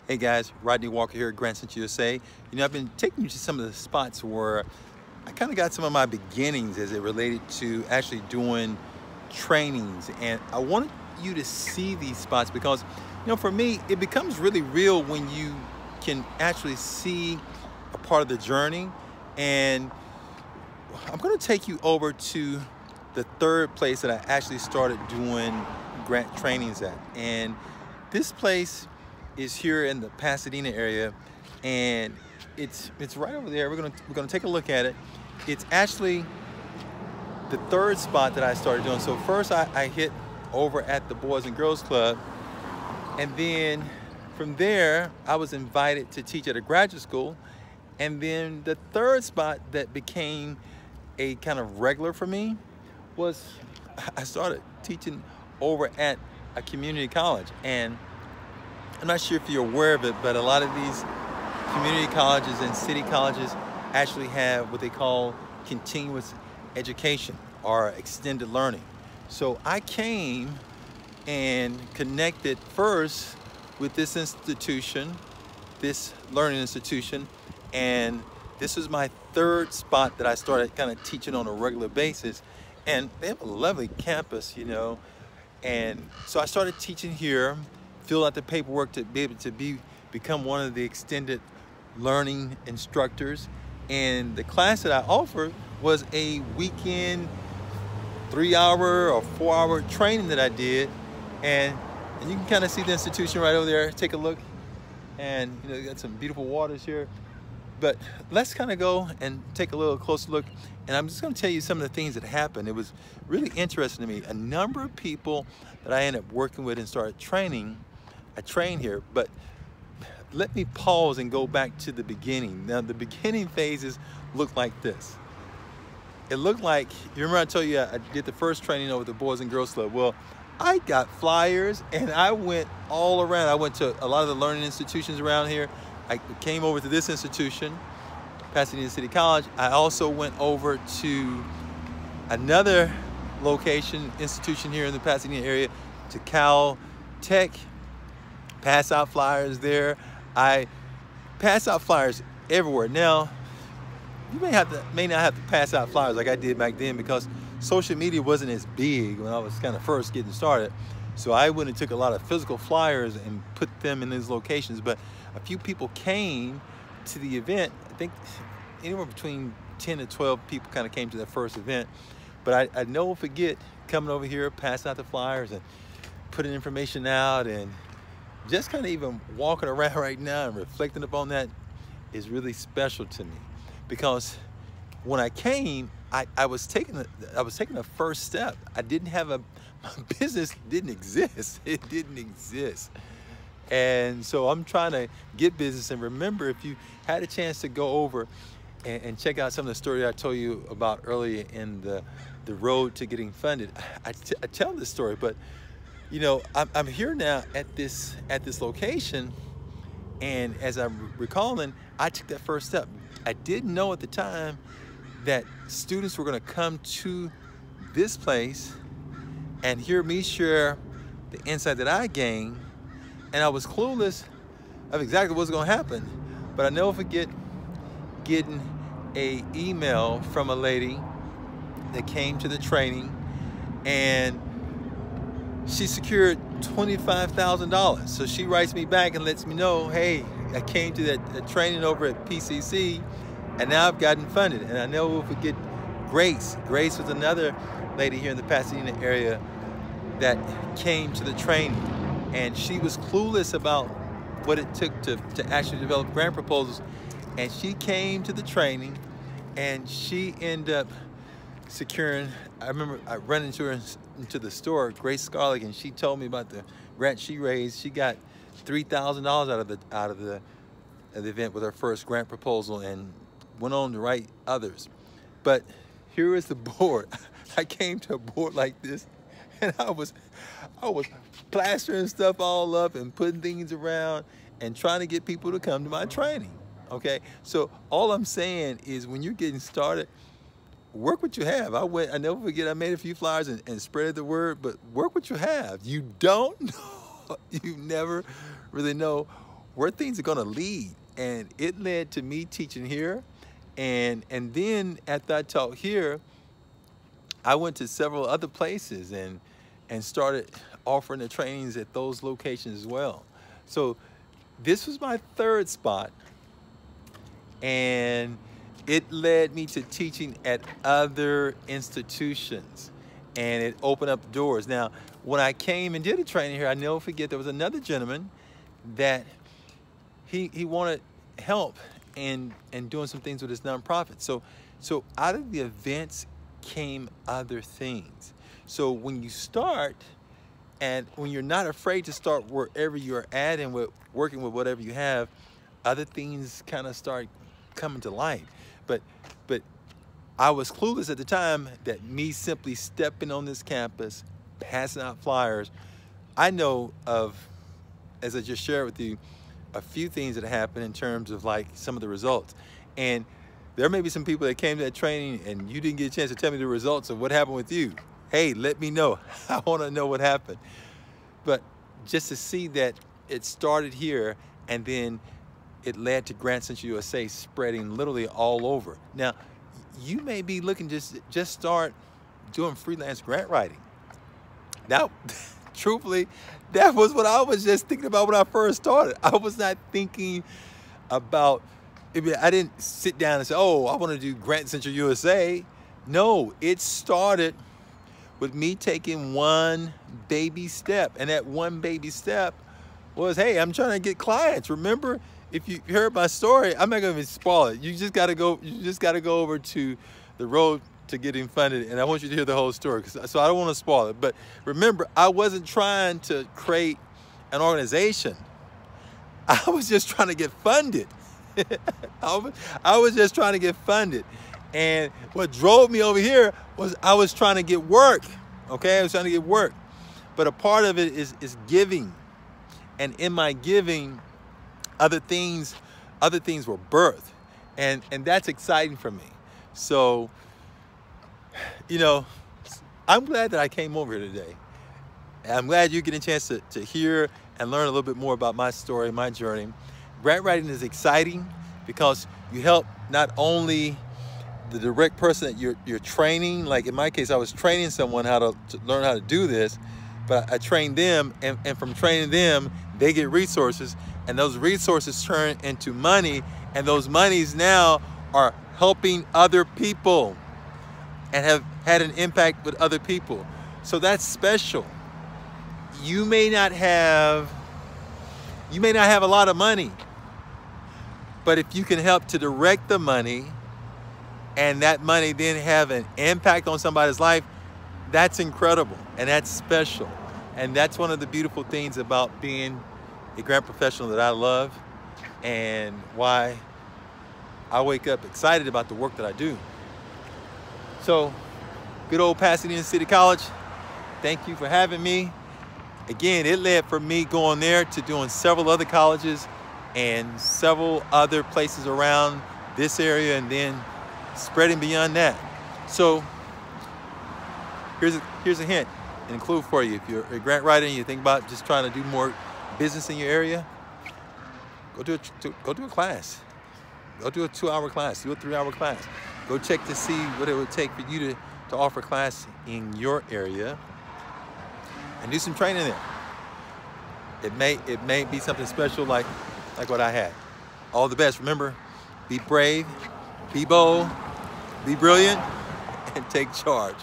Hey guys, Rodney Walker here at Grant Center USA. You know, I've been taking you to some of the spots where I kind of got some of my beginnings as it related to actually doing trainings. And I wanted you to see these spots because, you know, for me, it becomes really real when you can actually see a part of the journey. And I'm going to take you over to the third place that I actually started doing grant trainings at. And this place is here in the Pasadena area, and it's right over there. We're gonna take a look at it. It's actually the third spot that I started doing. So first I hit over at the Boys and Girls Club, and then from there I was invited to teach at a graduate school. And then the third spot that became a kind of regular for me was I started teaching over at a community college. And I'm not sure if you're aware of it, but a lot of these community colleges and city colleges actually have what they call continuous education or extended learning. So I came and connected first with this institution, this learning institution, and this was my third spot that I started kind of teaching on a regular basis. And they have a lovely campus, you know, and so I started teaching here, fill out the paperwork to be able to become one of the extended learning instructors. And the class that I offered was a weekend 3-hour or 4-hour training that I did. And you can kind of see the institution right over there. Take a look. And you know, you got some beautiful waters here. But let's kind of go and take a little closer look. And I'm just going to tell you some of the things that happened. It was really interesting to me. A number of people that I ended up working with and started training, I trained here, but let me pause and go back to the beginning. Now, the beginning phases look like this. It looked like, you remember I told you I did the first training over at the Boys and Girls Club? Well, I got flyers and I went all around. I went to a lot of the learning institutions around here. I came over to this institution, Pasadena City College. I also went over to another location, institution here in the Pasadena area, to Cal Tech. Pass out flyers there. I pass out flyers everywhere. Now, you may not have to pass out flyers like I did back then because social media wasn't as big when I was kind of first getting started. So I went and took a lot of physical flyers and put them in these locations. But a few people came to the event. I think anywhere between 10 to 12 people kind of came to that first event. But I never forget coming over here, passing out the flyers and putting information out, and just kind of even walking around right now and reflecting upon that is really special to me, because when I came, I was taking the first step. I didn't have my business didn't exist. It didn't exist. And so I'm trying to get business. And remember, if you had a chance to go over and check out some of the story I told you about earlier in the road to getting funded, I tell this story, but you know, I'm here now at this location, and as I'm recalling, I took that first step. I didn't know at the time that students were going to come to this place and hear me share the insight that I gained, and I was clueless of exactly what's going to happen. But I never forget getting an email from a lady that came to the training, and she secured $25,000. So she writes me back and lets me know, hey, I came to that training over at PCC, and now I've gotten funded. And I never will forget Grace. Grace was another lady here in the Pasadena area that came to the training, and she was clueless about what it took to actually develop grant proposals. And she came to the training, and she ended up securing, I remember I ran into her into the store, Grace Scarlett, and she told me about the grant she raised. She got $3,000 out of the event with her first grant proposal, and went on to write others. But here is the board. I came to a board like this, and I was plastering stuff all up and putting things around and trying to get people to come to my training. Okay, so all I'm saying is, when you're getting started, work what you have. I never forget, I made a few flyers and spread the word, but work what you have. You don't know, you never really know where things are going to lead. And it led to me teaching here. And then after I taught here, I went to several other places and started offering the trainings at those locations as well. So this was my third spot, and it led me to teaching at other institutions, and it opened up doors. Now, when I came and did a training here, I never forget, there was another gentleman that he wanted help in doing some things with his nonprofit. So out of the events came other things. So when you start, and when you're not afraid to start wherever you're at and working with whatever you have, other things kind of start coming to light. But I was clueless at the time that me simply stepping on this campus, passing out flyers, I know of, as I just shared with you, a few things that happened in terms of like some of the results. And there may be some people that came to that training and you didn't get a chance to tell me the results of what happened with you. Hey, let me know. I want to know what happened. But just to see that it started here and then it led to Grant Central USA spreading literally all over. Now, you may be looking just start doing freelance grant writing. Now, truthfully, that was what I was just thinking about when I first started. I was not thinking about, I didn't sit down and say, oh, I want to do Grant Central USA. No, it started with me taking one baby step. And that one baby step was, hey, I'm trying to get clients. Remember, if you heard my story, I'm not gonna spoil it. You just gotta go over to the road to getting funded, and I want you to hear the whole story, so I don't want to spoil it. But remember, I wasn't trying to create an organization. I was just trying to get funded. I was just trying to get funded. And what drove me over here was I was trying to get work, okay? I was trying to get work. But a part of it is giving. And in my giving, other things were birthed. And that's exciting for me. So, you know, I'm glad that I came over here today. And I'm glad you get a chance to hear and learn a little bit more about my story, my journey. Grant writing is exciting because you help not only the direct person that you're training, like in my case, I was training someone to learn how to do this, but I trained them, and from training them, they get resources, and those resources turn into money, and those monies now are helping other people and have had an impact with other people. So that's special. You may not have a lot of money, but if you can help to direct the money, and that money then have an impact on somebody's life, that's incredible and that's special. And that's one of the beautiful things about being a grant professional that I love, and why I wake up excited about the work that I do. So, good old Pasadena City College, thank you for having me. Again, it led for me going there to doing several other colleges and several other places around this area, and then spreading beyond that. So here's a hint, and clue for you. If you're a grant writer and you think about just trying to do more business in your area, go do a class. Go do a 2-hour class, do a 3-hour class. Go check to see what it would take for you to offer class in your area, and do some training there. It may be something special like what I had. All the best. Remember, be brave, be bold, be brilliant, and take charge.